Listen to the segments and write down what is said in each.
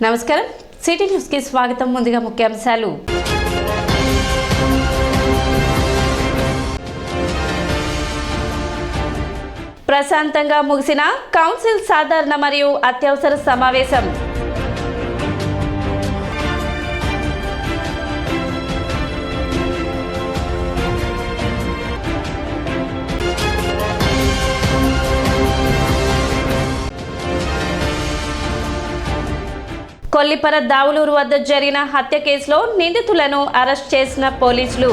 నమస్కారం city news కి స్వాగతం. ముందుగా ముఖ్యాంశాలు. ప్రశాంతంగా ముగిసిన కౌన్సిల్ సాధారణ మరియు అత్యవసర సమావేశం. కొల్లిపర దావులూరు వద్ద జరిగిన హత్య కేసులో నిందితులను అరెస్ట్ చేసిన పోలీసులు.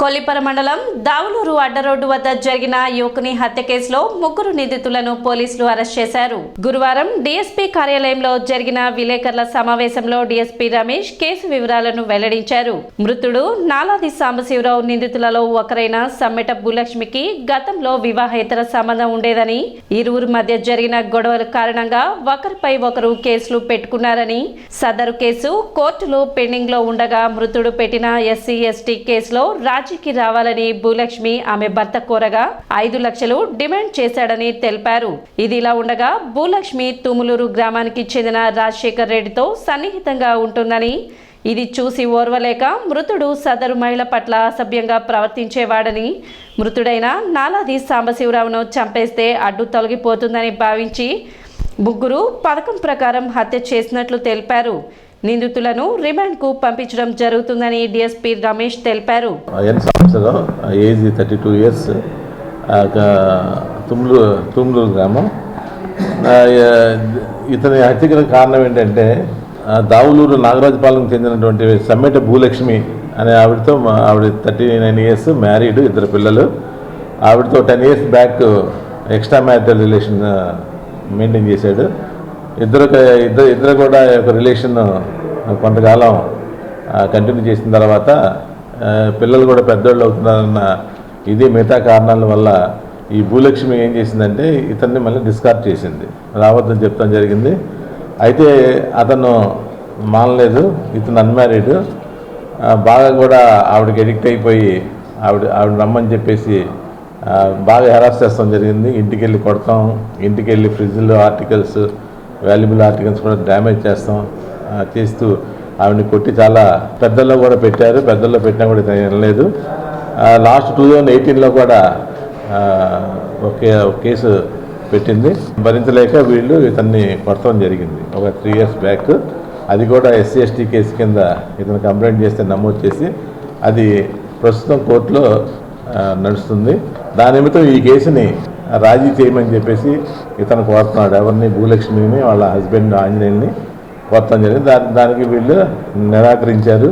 కొల్లిపర మండలం దావులూరు అడ్డరోడ్డు వద్ద జరిగిన యువకుని హత్య కేసులో ముగ్గురు నిందితులను పోలీసులు అరెస్ట్ చేశారు. గురువారం డీఎస్పీ కార్యాలయంలో జరిగిన విలేకరుల సమావేశంలో డీఎస్పీ రమేష్ కేసు వివరాలను వెల్లడించారు. మృతుడు నాలాది సాంబశివరావు నిందితులలో ఒకరైన సమ్మెట భూలక్ష్మికి గతంలో వివాహేతర సంబంధం ఉండేదని, ఇరువురు మధ్య జరిగిన గొడవల కారణంగా ఒకరిపై ఒకరు కేసులు పెట్టుకున్నారని, సదరు కేసు కోర్టులో పెండింగ్ లో ఉండగా మృతుడు పెట్టిన SC/ST కేసులో రాజీకి రావాలని భూలక్ష్మి ఆమె భర్త కోరగా 5 లక్షలు డిమాండ్ చేశాడని తెలిపారు. ఇదిలా ఉండగా భూలక్ష్మి తుములూరు గ్రామానికి చెందిన రాజశేఖర్ రెడ్డితో సన్నిహితంగా ఉంటుందని, ఇది చూసి ఓర్వలేక మృతుడు సదరు మహిళ పట్ల అసభ్యంగా ప్రవర్తించేవాడని, మృతుడైన నాలాది సాంబశివరావును చంపేస్తే అడ్డు తొలగిపోతుందని భావించి ముగ్గురు పథకం ప్రకారం హత్య చేసినట్లు తెలిపారు. నిందితులను రిమాండ్కు పంపించడం జరుగుతుందని డీఎస్పీ రమేష్ తెలిపారు. ఏజ్ 32 years, తుమ్లూరు గ్రామం. ఇతని హత్యకి కారణం ఏంటంటే దావులూరు నాగరాజపాలెంకి చెందినటువంటి సమ్మెట భూలక్ష్మి అనే ఆవిడతో, ఆవిడ 39 years, మ్యారీడ్, 2 పిల్లలు. ఆవిడతో 10 years back extra marital relation maintain చేశాడు. ఇద్దరు కూడా ఒక రిలేషన్ కొంతకాలం కంటిన్యూ చేసిన తర్వాత పిల్లలు కూడా పెద్దోళ్ళు అవుతున్నారన్న ఇది మిగతా కారణాల వల్ల ఈ భూలక్ష్మి ఏం చేసిందంటే ఇతన్ని మళ్ళీ డిస్కార్డ్ చేసింది, రావద్దని చెప్తాం జరిగింది. అయితే అతను మానలేదు. ఇతను అన్మ్యారీడ్, బాగా కూడా ఆవిడకి ఎడిక్ట్ అయిపోయి ఆవిడ రమ్మని చెప్పేసి బాగా హెరాస్ చేస్తాం జరిగింది. ఇంటికి వెళ్ళి కొడతాం, ఇంటికి వెళ్ళి ఫ్రిడ్జ్లో ఆర్టికల్స్, వాల్యుబుల్ ఆర్టికల్స్ కూడా డ్యామేజ్ చేస్తూ ఆవిడని కొట్టి చాలా పెద్దల్లో కూడా పెట్టారు. పెద్దల్లో పెట్టినా కూడా వినలేదు. లాస్ట్ 2018లో కూడా ఒక కేసు పెట్టింది. భరించలేక వీళ్ళు ఇతన్ని కొట్టడం జరిగింది ఒక 3 years బ్యాక్. అది కూడా SC/ST కేసు కింద ఇతను కంప్లైంట్ చేస్తే నమోదు చేసి అది ప్రస్తుతం కోర్టులో నడుస్తుంది. దాని నిమిత్తం ఈ కేసుని రాజీ చేయమని చెప్పేసి ఇతను కోరుతున్నాడు. ఎవరిని? భూలక్ష్మిని, వాళ్ళ హస్బెండ్ ఆంజనేయుల్ని కోరటం జరిగింది. దానికి వీళ్ళు నిరాకరించారు.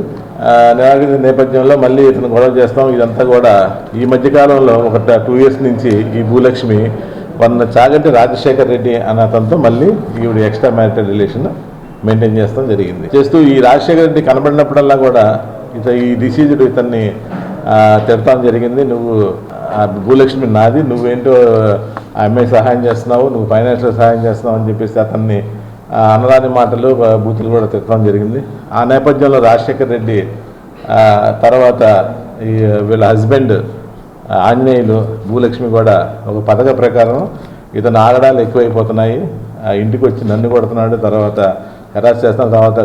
నిరాకరించిన నేపథ్యంలో మళ్ళీ ఇతను గొడవ చేస్తాం. ఇదంతా కూడా ఈ మధ్యకాలంలో ఒక 2 years నుంచి ఈ భూలక్ష్మి చాగంటి రాజశేఖర్ రెడ్డి అనే అతనితో మళ్ళీ ఈవిడ ఎక్స్ట్రా మ్యారిటల్ రిలేషన్ మెయింటైన్ చేస్తాం జరిగింది. చేస్తూ ఈ రాజశేఖర్ రెడ్డి కనబడినప్పుడల్లా కూడా ఈ డిసీజుడు ఇతన్ని తిడతాం జరిగింది. నువ్వు భూలక్ష్మి నాది, నువ్వేంటో ఆ అమ్మాయి సహాయం చేస్తున్నావు, నువ్వు ఫైనాన్షియల్ సహాయం చేస్తున్నావు అని చెప్పేసి అతన్ని అనరాని మాటలు, బూతులు కూడా తిట్టడం జరిగింది. ఆ నేపథ్యంలో రాజశేఖర్ రెడ్డి తర్వాత ఈ వీళ్ళ హస్బెండ్ ఆంజనేయులు, భూలక్ష్మి కూడా ఒక పథక ప్రకారం ఇతను ఆగడాలు ఎక్కువైపోతున్నాయి, ఇంటికి వచ్చి నన్ను కొడుతున్నాడు, తర్వాత హెరాస్ చేస్తాం, తర్వాత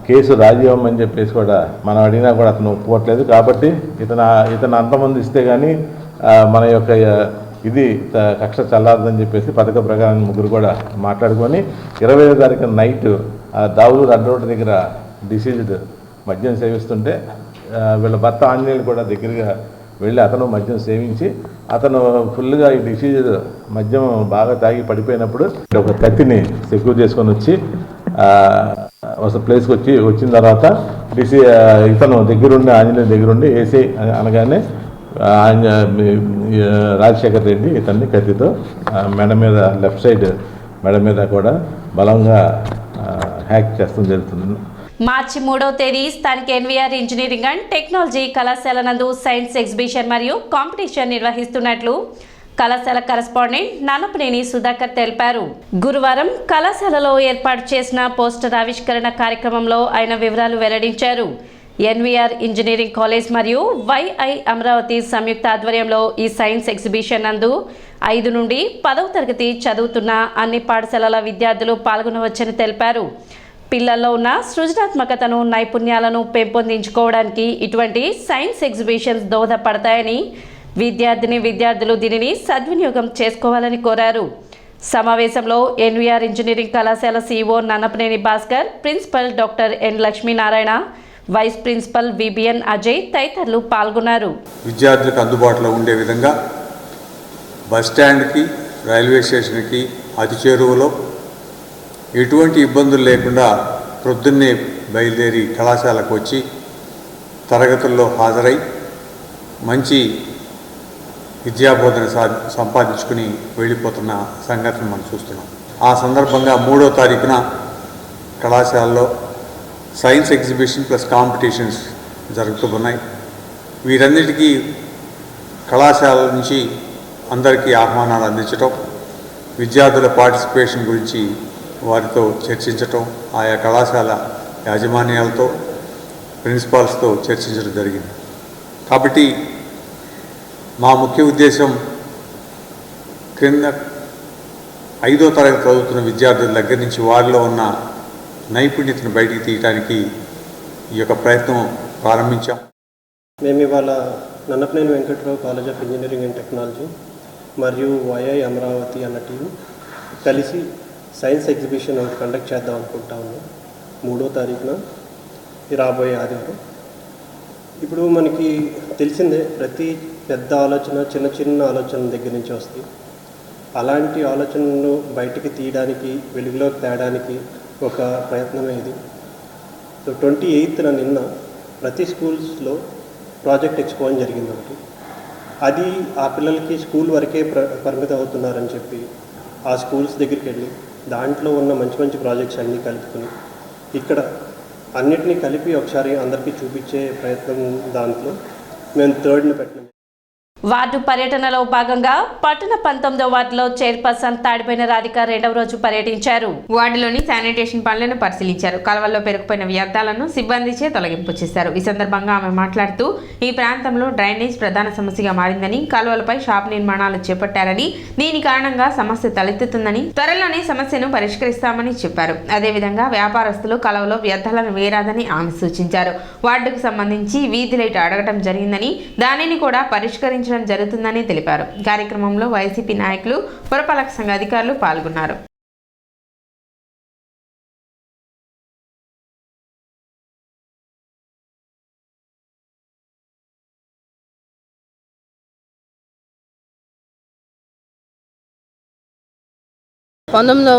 కేసు రాజీ అవ్వమని చెప్పేసి కూడా మనం అడిగినా కూడా అతను ఒప్పుకోవట్లేదు. కాబట్టి ఇతను అంతమంది ఇస్తే కానీ మన యొక్క ఇది కక్ష చల్లారదని చెప్పేసి పథక ప్రకారం ముగ్గురు కూడా మాట్లాడుకొని 25వ తారీఖున నైట్ దావులూరు అడ్డరోడ్డు దగ్గర డిసీజ్డ్ మద్యం సేవిస్తుంటే వీళ్ళ భర్త ఆంజనేయులు కూడా దగ్గరగా వెళ్ళి అతను మద్యం సేవించి అతను ఫుల్గా ఈ డిసీజ్డ్ మద్యం బాగా తాగి పడిపోయినప్పుడు ఒక కత్తిని సెక్యూర్ చేసుకొని వచ్చి ప్లేస్కి వచ్చిన తర్వాత ఇతను దగ్గరుండి, ఆంజనేయుల దగ్గరుండి వేసి అనగానే రాజశేఖర్ రెడ్డి ఇతన్ని కత్తితో మెడ మీద, లెఫ్ట్ సైడ్ మెడ మీద కూడా బలంగా హ్యాక్ చేస్తూ జరుగుతుంది. మార్చి 3వ తేదీ స్థానిక NVR ఇంజనీరింగ్ అండ్ టెక్నాలజీ కళాశాల నందు సైన్స్ ఎగ్జిబిషన్ మరియు కాంపిటీషన్ నిర్వహిస్తున్నట్లు కళాశాల కరెస్పాండెంట్ నన్నపనేని సుధాకర్ తెలిపారు. గురువారం కళాశాలలో ఏర్పాటు చేసిన పోస్టర్ ఆవిష్కరణ కార్యక్రమంలో ఆయన వివరాలు వెల్లడించారు. ఎన్వీఆర్ ఇంజనీరింగ్ కాలేజ్ మరియు వైఐ అమరావతి సంయుక్త ఆధ్వర్యంలో ఈ సైన్స్ ఎగ్జిబిషన్ నందు 5 నుండి 10వ తరగతి చదువుతున్న అన్ని పాఠశాలల విద్యార్థులు పాల్గొనవచ్చని తెలిపారు. పిల్లల్లో ఉన్న సృజనాత్మకతను, నైపుణ్యాలను పెంపొందించుకోవడానికి ఇటువంటి సైన్స్ ఎగ్జిబిషన్స్ దోహదపడతాయని విద్యార్థులు దీనిని సద్వినియోగం చేసుకోవాలని కోరారు. సమావేశంలో ఎన్వీఆర్ ఇంజనీరింగ్ కళాశాల CEO Nannapaneni Bhaskar, principal doctor N Lakshminarayana, vice principal VBN Ajay తదితరులు పాల్గొన్నారు. విద్యార్థులకు అందుబాటులో ఉండే విధంగా బస్టాండ్కి, రైల్వే స్టేషన్కి అతి చేరువలో ఎటువంటి ఇబ్బందులు లేకుండా ప్రొద్దున్నే బయలుదేరి కళాశాలకు వచ్చి తరగతుల్లో హాజరై మంచి విద్యాబోధన సంపాదించుకుని వెళ్ళిపోతున్న సంగతిని మనం చూస్తున్నాం. ఆ సందర్భంగా 3వ తారీఖున కళాశాలలో సైన్స్ ఎగ్జిబిషన్ ప్లస్ కాంపిటీషన్స్ జరుగుతున్నాయి. వీరన్నిటికీ కళాశాల నుంచి అందరికీ ఆహ్వానాలు అందించటం, విద్యార్థుల పార్టిసిపేషన్ గురించి వారితో చర్చించటం, ఆయా కళాశాల యాజమాన్యాలతో, ప్రిన్సిపాల్స్తో చర్చించడం జరిగింది. కాబట్టి మా ముఖ్య ఉద్దేశం క్రింద 5వ తరగతి చదువుతున్న విద్యార్థుల దగ్గర నుంచి వారిలో ఉన్న నైపుణ్యతను బయటికి తీయడానికి ఈ యొక్క ప్రయత్నం ప్రారంభించాం. మేము ఇవాళ Nannapaneni Venkatrao college of engineering and technology మరియు వైఐ అమరావతి అన్న టీం కలిసి సైన్స్ ఎగ్జిబిషన్ కండక్ట్ చేద్దాం అనుకుంటా ఉన్నాం 3వ తారీఖున రాబోయే ఆదివారం. ఇప్పుడు మనకి తెలిసిందే, ప్రతి పెద్ద ఆలోచన చిన్న ఆలోచనల దగ్గర నుంచి వస్తాయి. అలాంటి ఆలోచనలను బయటికి తీయడానికి, వెలుగులోకి తేడానికి ఒక ప్రయత్నమే ఇది. సో 28న నిన్న ప్రతి స్కూల్స్లో ప్రాజెక్ట్ ఎక్స్పో అని జరిగింది ఒకటి. అది ఆ పిల్లలకి స్కూల్ వరకే పరిమితం అవుతున్నారని చెప్పి ఆ స్కూల్స్ దగ్గరికి వెళ్ళి దాంట్లో ఉన్న మంచి ప్రాజెక్ట్స్ అన్నీ కలుపుకొని ఇక్కడ అన్నిటినీ కలిపి ఒకసారి అందరికీ చూపించే ప్రయత్నం దాంట్లో మేము 3rd పెట్టినాం. వార్డు పర్యటనలో భాగంగా పట్టణ 19వ వార్డులో చైర్పర్సన్ తాడిపోయిన రాధిక 2వ రోజు పర్యటించారు. వార్డులోని శానిటేషన్ పనులను పరిశీలించారు. కాలువల్లో పెరిగిపోయిన వ్యర్థాలను సిబ్బందిచే తొలగింపు చేశారు. ఈ సందర్భంగా ఆమె మాట్లాడుతూ ఈ ప్రాంతంలో డ్రైనేజ్ ప్రధాన సమస్యగా మారిందని, కాలువలపై షాప్ నిర్మాణాలు చేపట్టారని, దీని కారణంగా సమస్య తలెత్తుతుందని, త్వరలోనే సమస్యను పరిష్కరిస్తామని చెప్పారు. అదేవిధంగా వ్యాపారస్తులు కాలువలో వ్యర్థాలను వేయరాదని ఆమె సూచించారు. వార్డుకు సంబంధించి వీధి లైట్ అడగటం జరిగిందని, దానిని కూడా పరిష్కరించడం జరుగుతుందని తెలిపారు. కార్యక్రమంలో వైసీపీ నాయకులు, పురపాలక సంఘ అధికారులు పాల్గొన్నారు.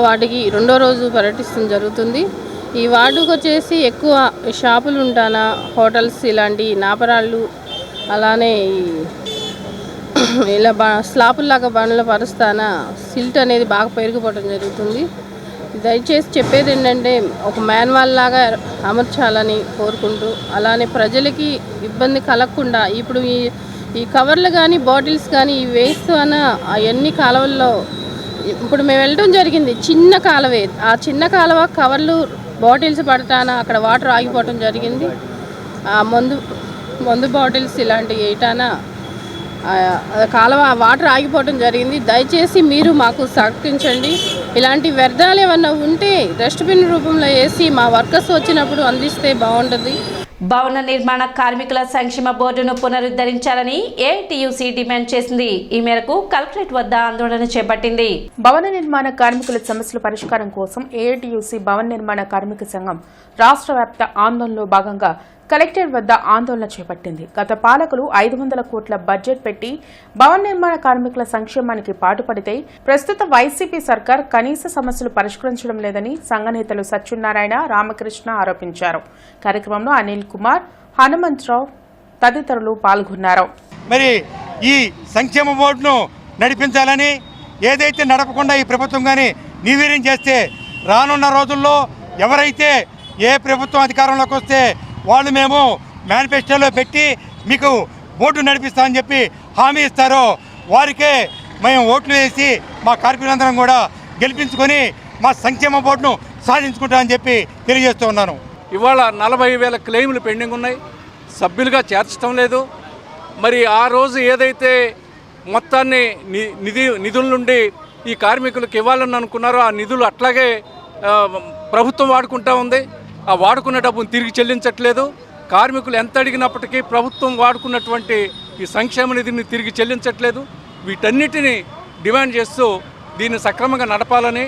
వార్డుకి 2వ రోజు పర్యటించడం జరుగుతుంది. ఈ వార్డుకు వచ్చేసి ఎక్కువ షాపులు ఉంటానా, హోటల్స్, ఇలాంటి నాపరాళ్ళు, అలానే ఇలా స్లాపుల్లాగా బండ్ల పరుస్తానా సిల్ట్ అనేది బాగా పెరిగిపోవడం జరుగుతుంది. దయచేసి చెప్పేది ఏంటంటే ఒక మాన్యువల్ లాగా అమర్చాలని కోరుకుంటూ, అలానే ప్రజలకి ఇబ్బంది కలగకుండా ఇప్పుడు ఈ కవర్లు కానీ బాటిల్స్ కానీ ఇవి వేస్తూ అవన్నీ కాలువల్లో ఇప్పుడు మేము వెళ్ళడం జరిగింది. చిన్న కాలువే, ఆ చిన్న కాలువ కవర్లు బాటిల్స్ పడతానా అక్కడ వాటర్ ఆగిపోవటం జరిగింది. ఆ మందు బాటిల్స్ ఇలాంటివి వేయటానా కాలువ వాటర్ ఆగిపోవటం జరిగింది. దయచేసి మీరు మాకు సహకరించండి. ఇలాంటి వ్యర్థాలు ఏమన్నా ఉంటే డస్ట్బిన్ రూపంలో వేసి మా వర్కర్స్ వచ్చినప్పుడు అందిస్తే బాగుంటుంది. భవన నిర్మాణ కార్మికుల సంక్షేమ బోర్డును పునరుద్ధరించాలని ఏఐటీయూసీ డిమాండ్ చేసింది. ఈ మేరకు కలెక్టరేట్ వద్ద ఆందోళన చేపట్టింది. భవన నిర్మాణ కార్మికుల సమస్యల పరిష్కారం కోసం ఏఐటీయూసీ భవన నిర్మాణ కార్మిక సంఘం రాష్ట్ర వ్యాప్త ఆందోళనలో భాగంగా కలెక్టరేట్ వద్ద ఆందోళన చేపట్టింది. గత పాలకులు 500 కోట్ల బడ్జెట్ పెట్టి భవన నిర్మాణ కార్మికుల సంక్షేమానికి పాటుపడితే ప్రస్తుత వైసీపీ సర్కార్ కనీస సమస్యలు పరిష్కరించడం లేదని సంఘ నేతలు సత్యనారాయణ, రామకృష్ణ ఆరోపించారు. కార్యక్రమంలో అనిల్ కుమార్, హనుమంతరావు తదితరులు పాల్గొన్నారు. మరి ఈ సంక్షేమ బోర్డును నడిపించాలని ఏదైతే నడపకుండా ఈ ప్రభుత్వం కానీ నిర్వీర్యం చేస్తే రానున్న రోజుల్లో ఎవరైతే ఏ ప్రభుత్వం అధికారంలోకి వస్తే వాళ్ళు మేము మేనిఫెస్టోలో పెట్టి మీకు బోర్డు నడిపిస్తామని చెప్పి హామీ ఇస్తారో వారికే మేము ఓట్లు వేసి మా కార్మికులందరం కూడా గెలిపించుకొని మా సంక్షేమ బోర్డును సాధించుకుంటామని చెప్పి తెలియజేస్తూ ఉన్నాను. ఇవాళ 40,000 క్లెయిములు పెండింగ్ ఉన్నాయి. సభ్యులుగా చేర్చడం లేదు. మరి ఆ రోజు ఏదైతే మొత్తాన్ని నిధుల నుండి ఈ కార్మికులకు ఇవ్వాలని అనుకున్నారో ఆ నిధులు అట్లాగే ప్రభుత్వం వాడుకుంటూ ఉంది. ఆ వాడుకున్న డబ్బును తిరిగి చెల్లించట్లేదు. కార్మికులు ఎంత అడిగినప్పటికీ ప్రభుత్వం వాడుకున్నటువంటి ఈ సంక్షేమ నిధిని తిరిగి చెల్లించట్లేదు. వీటన్నిటిని డిమాండ్ చేస్తూ దీన్ని సక్రమంగా నడపాలని,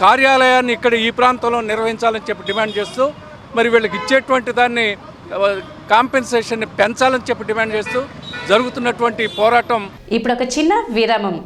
కార్యాలయాన్ని ఇక్కడ ఈ ప్రాంతంలో నిర్వహించాలని చెప్పి డిమాండ్ చేస్తూ, మరి వీళ్ళకి ఇచ్చేటువంటి దాన్ని కాంపెన్సేషన్ని పెంచాలని చెప్పి డిమాండ్ చేస్తూ జరుగుతున్నటువంటి పోరాటం. ఇప్పుడు ఒక చిన్న విరామం.